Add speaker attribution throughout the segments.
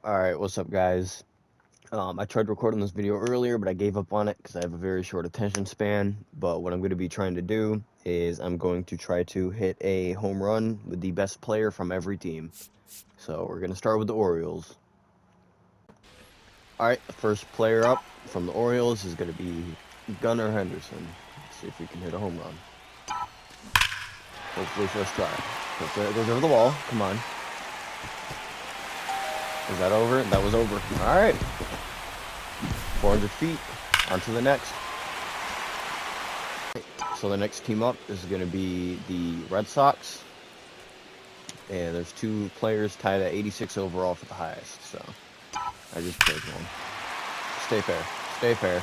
Speaker 1: Alright, what's up, guys? I tried recording this video earlier, but I gave up on it because I have a very short attention span. But what I'm going to be trying to do is I'm going to try to hit a home run with the best player from every team. So we're going to start with the Orioles. Alright, the first player up from the Orioles is going to be Gunnar Henderson. Let's see if we can hit a home run. Hopefully first try. Hopefully that goes over the wall. Come on. Is that over? That was over. Alright. 400 feet. On to the next. So the next team up is going to be the Red Sox. And there's two players tied at 86 overall for the highest. So I just played one. Stay fair. Stay fair.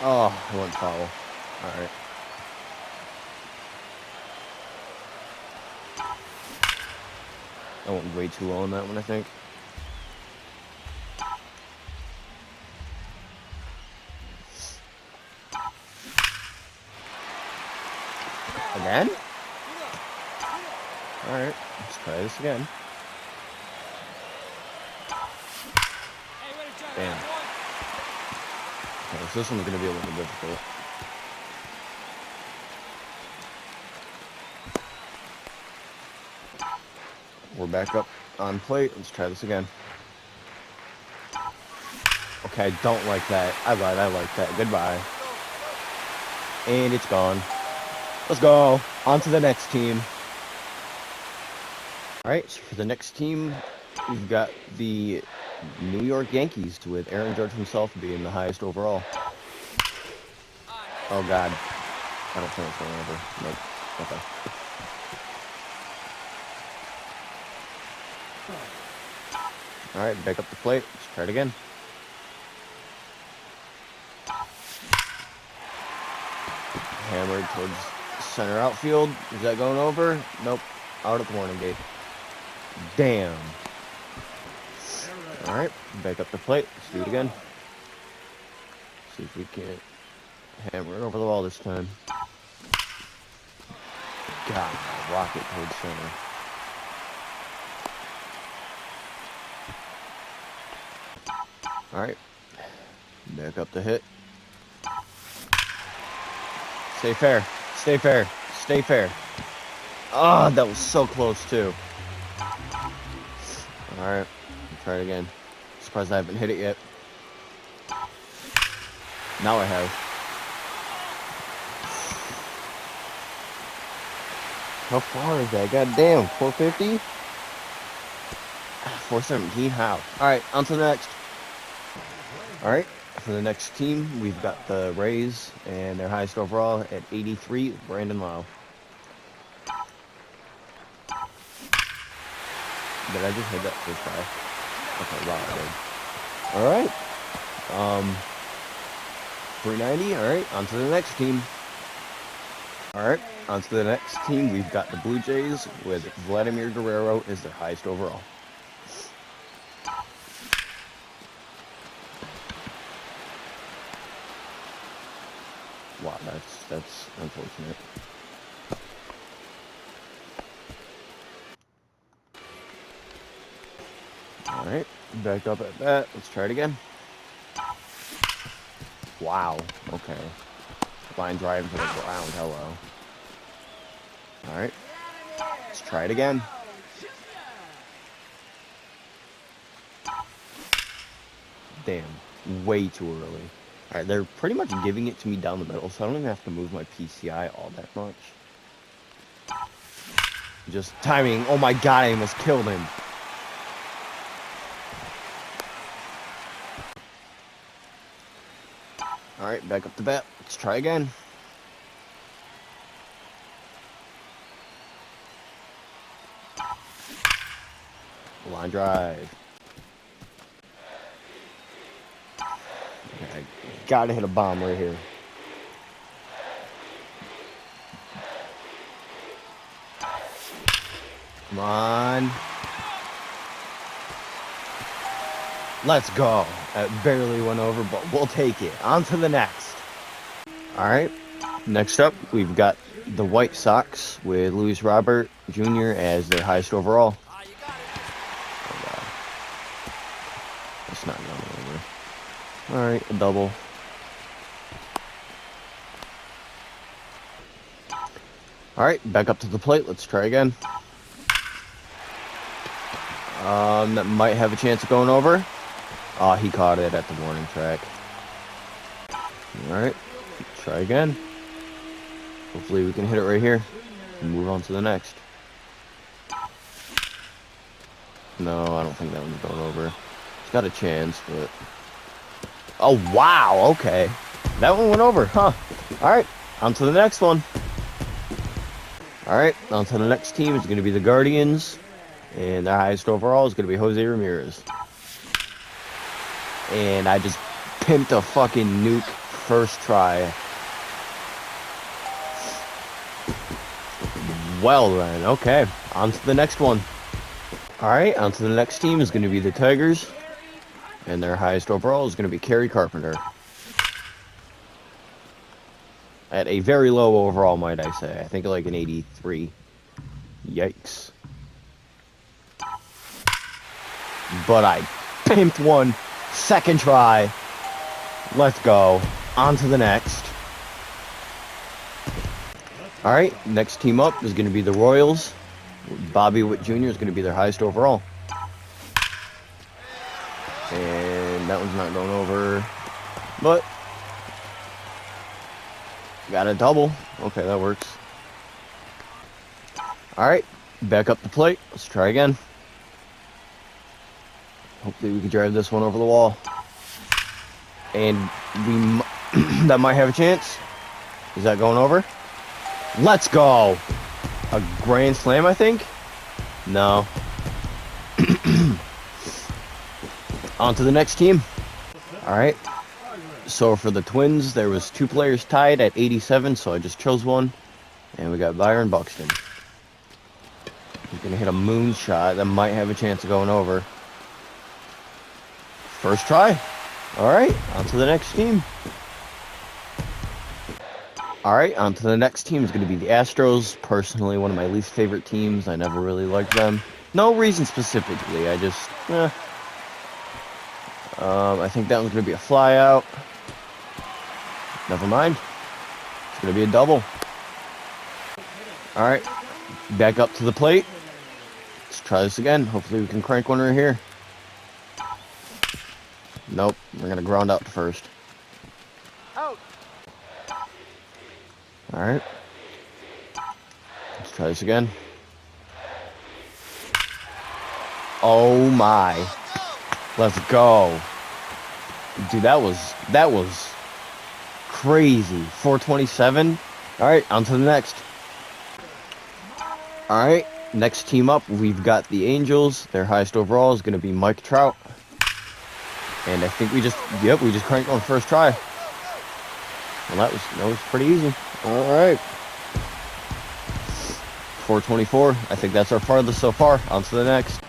Speaker 1: Oh, I went foul. Alright. I went way too low on that one, I think. Again? Alright, let's try this again. Damn. Okay, so this one's gonna be a little difficult. We're back up on plate. Let's try this again. Okay, I don't like that. I lied, I like that. Goodbye. And it's gone. Let's go. On to the next team. Alright, so for the next team, we've got the New York Yankees with Aaron Judge himself being the highest overall. Oh, God. I don't think it's going over. Nope. Okay. Alright, back up the plate. Let's try it again. Hammered towards center outfield. Is that going over? Nope. Out at the warning gate. Damn. Alright, back up the plate. Let's do it again. See if we can't hammer it over the wall this time. God, rocket towards center. Alright. Back up the hit. Stay fair. Stay fair. Stay fair. Ah, that was so close, too. Alright. Try it again. Surprised I haven't hit it yet. Now I have. How far is that? God damn. 450? 417? How? Alright, on to the next. Alright, for the next team, we've got the Rays, and their highest overall at 83, Brandon Lau. Did I just hit that first try? Okay, wow, I did. Alright. 390, alright, on to the next team. Alright, on to the next team, we've got the Blue Jays, with Vladimir Guerrero as their highest overall. Wow, that's unfortunate. Alright, back up at that. Let's try it again. Wow, okay. Line drive to the ground, hello. Alright, let's try it again. Damn, way too early. Alright, they're pretty much giving it to me down the middle, so I don't even have to move my PCI all that much. Just timing. Oh my god, I almost killed him. Alright, back up the bat. Let's try again. Line drive. Okay, I gotta hit a bomb right here. Come on. Let's go. It barely went over, but we'll take it. On to the next. Alright. Next up, we've got the White Sox with Luis Robert Jr. as their highest overall. Alright, a double. Alright, back up to the plate. Let's try again. That might have a chance of going over. Oh, he caught it at the warning track. Alright, try again. Hopefully we can hit it right here and move on to the next. No, I don't think that one's going over. It's got a chance, but... Oh, wow, okay. That one went over, huh? Alright, on to the next one. Alright, on to the next team. It's going to be the Guardians. And their highest overall is going to be Jose Ramirez. And I just pimped a fucking nuke first try. Well then, okay. On to the next one. Alright, on to the next team is going to be the Tigers. And their highest overall is going to be Kerry Carpenter. At a very low overall, might I say. I think like an 83. Yikes. But I pimped one. Second try. Let's go. On to the next. Alright, next team up is going to be the Royals. Bobby Witt Jr. is going to be their highest overall. And that one's not going over. But got a double. Okay, that works. Alright, back up the plate. Let's try again. Hopefully we can drive this one over the wall. And we that might have a chance. Is that going over? Let's go! A grand slam, I think? No. On to the next team. Alright. So for the Twins, there was 2 players tied at 87, so I just chose one. And we got Byron Buxton. He's going to hit a moonshot that might have a chance of going over. First try. Alright, on to the next team. Alright, on to the next team is going to be the Astros. Personally, one of my least favorite teams. I never really liked them. No reason specifically, I just... I think that one's going to be a fly out. Never mind. It's going to be a double. Alright, back up to the plate. Let's try this again. Hopefully we can crank one right here. Nope, we're going to ground out to first. Out. Alright. Let's try this again. Oh my. Let's go. Dude, that was crazy. 427. Alright, on to the next. Alright, next team up, we've got the Angels. Their highest overall is going to be Mike Trout. And I think we just cranked on first try. Well, that was pretty easy. Alright. 424. I think that's our farthest so far. On to the next.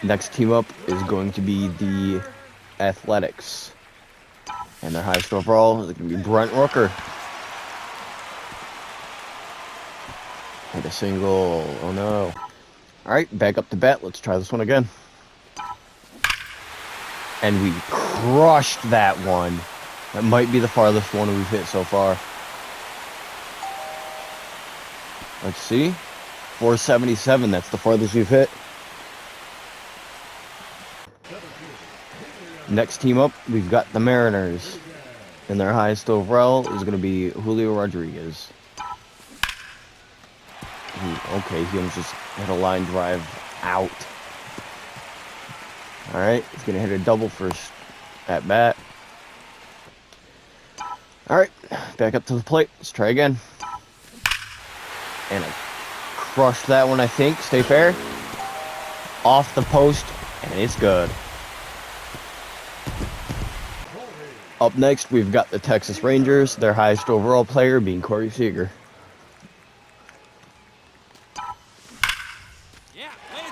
Speaker 1: Next team up is going to be the Athletics. And their highest overall is going to be Brent Rooker. Hit a single. Oh no. Alright, back up to bat. Let's try this one again. And we crushed that one. That might be the farthest one we've hit so far. Let's see. 477. That's the farthest we've hit. Next team up, we've got the Mariners. And their highest overall is going to be Julio Rodriguez. Okay, he almost just hit a line drive out. Alright, he's going to hit a double first at bat. Alright, back up to the plate. Let's try again. And I crushed that one, I think. Stay fair. Off the post, and it's good. Up next, we've got the Texas Rangers. Their highest overall player being Corey Seager.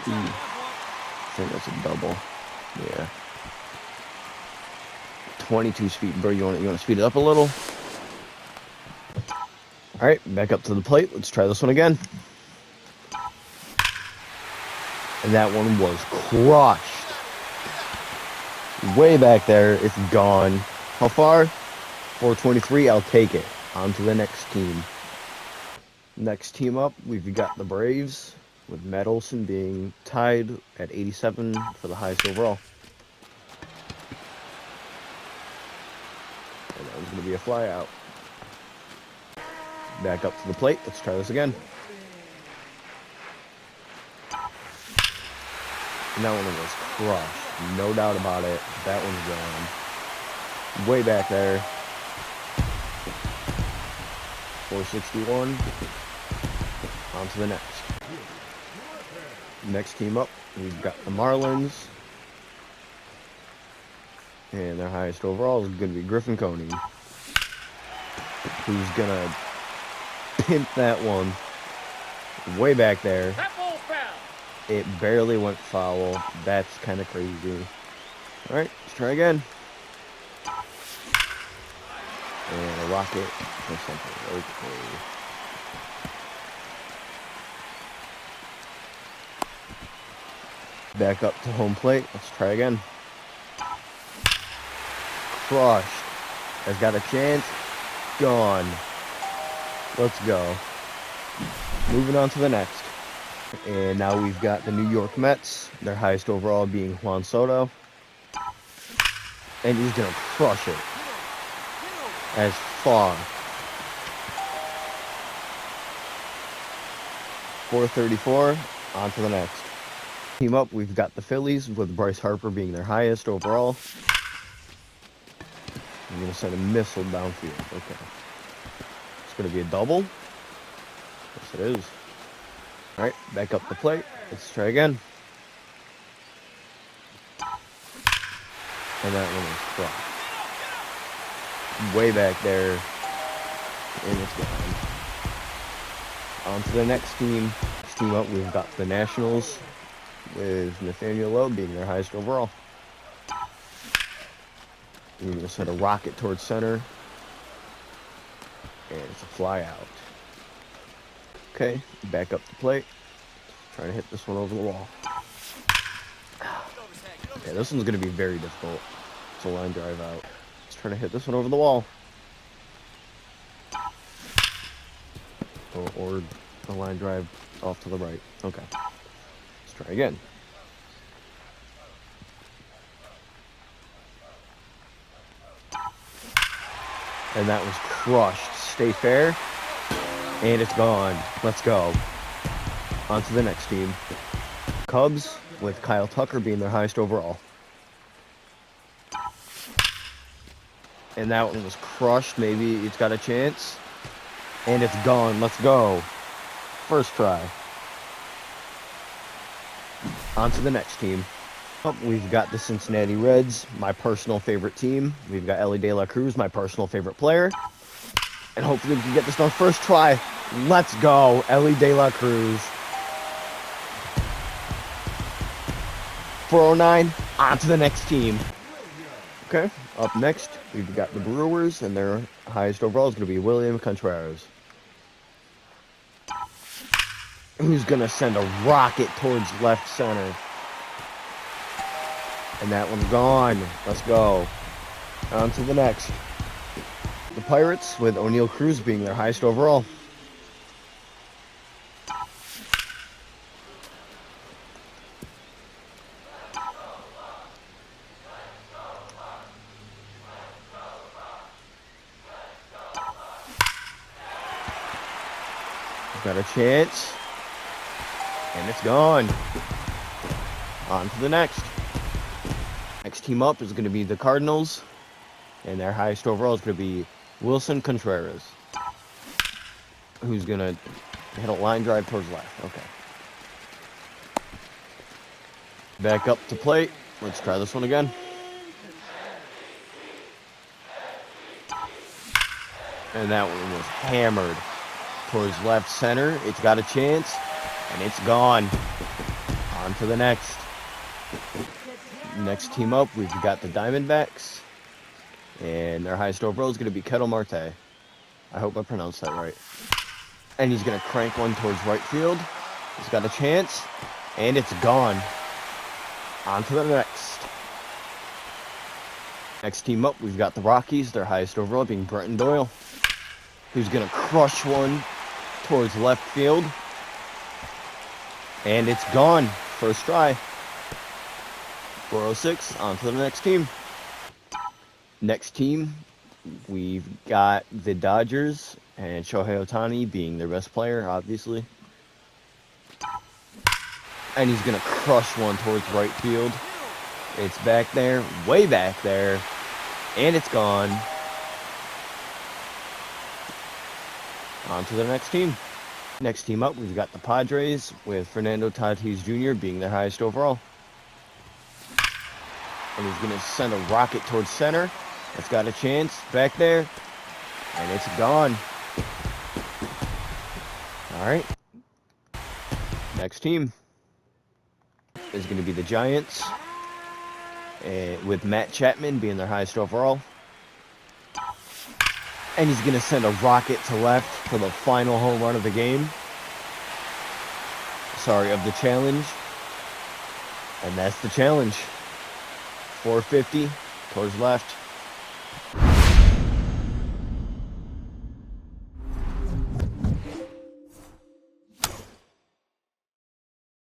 Speaker 1: I think that's a double. Yeah. 22 speed, bro. You want to speed it up a little? All right, back up to the plate. Let's try this one again. And that one was crushed. Way back there. It's gone. How far? 423. I'll take it. On to the next team. Next team up, we've got the Braves, with Matt Olson being tied at 87 for the highest overall. And that was going to be a fly out. Back up to the plate. Let's try this again. And that one was crushed. No doubt about it. That one's gone. Way back there. 461. On to the next. Next team up, we've got the Marlins. And their highest overall is going to be Griffin Coney, who's going to pimp that one way back there. It barely went foul. That's kind of crazy. All right, let's try again. And a rocket or something. Okay. Back up to home plate. Let's try again. Crushed. Has got a chance. Gone. Let's go. Moving on to the next. And now we've got the New York Mets. Their highest overall being Juan Soto. And he's going to crush it. As far. 434. On to the next. Team up, we've got the Phillies with Bryce Harper being their highest overall. I'm going to send a missile downfield. Okay. It's going to be a double. Yes, it is. All right, back up the plate. Let's try again. And that one is crossed. Way back there. And it's gone. On to the next team. Next team up, we've got the Nationals, with Nathaniel Lowe being their highest overall. We're going to send a rocket towards center. And it's a fly out. Okay, back up the plate. Trying to hit this one over the wall. Yeah, this one's going to be very difficult. It's a line drive out. Let's try to hit this one over the wall. Or a line drive off to the right. Okay. Let's try again. And that was crushed. Stay fair. And it's gone. Let's go. On to the next team. Cubs, with Kyle Tucker being their highest overall. And that one was crushed. Maybe it's got a chance. And it's gone. Let's go. First try. On to the next team. We've got the Cincinnati Reds, my personal favorite team. We've got Elly De La Cruz, my personal favorite player. And hopefully we can get this done first try. Let's go, Elly De La Cruz. 409, on to the next team. Okay, up next, we've got the Brewers, and their highest overall is going to be William Contreras, who's going to send a rocket towards left center. And that one's gone. Let's go. On to the next. The Pirates, with O'Neal Cruz being their highest overall. Got a chance. And it's gone. On to the next. Next team up is going to be the Cardinals, and their highest overall is going to be Wilson Contreras, who's going to hit a line drive towards left. Okay. Back up to plate. Let's try this one again. And that one was hammered towards left center. It's got a chance, and it's gone. On to the next. Next team up, we've got the Diamondbacks, and their highest overall is going to be Ketel Marte. I hope I pronounced that right. And he's going to crank one towards right field. He's got a chance, and it's gone. On to the next. Next team up, we've got the Rockies, their highest overall being Brenton Doyle, who's going to crush one towards left field. And it's gone. First try. 406. On to the next team. Next team, we've got the Dodgers and Shohei Ohtani being their best player, obviously. And he's going to crush one towards right field. It's back there, way back there, and it's gone. On to the next team. Next team up, we've got the Padres with Fernando Tatis Jr. being their highest overall. And he's going to send a rocket towards center. It's got a chance back there, and it's gone. All right. Next team is going to be the Giants, with Matt Chapman being their highest overall. And he's going to send a rocket to left for the final home run of the game. Sorry, of the challenge. And that's the challenge. 450 towards left.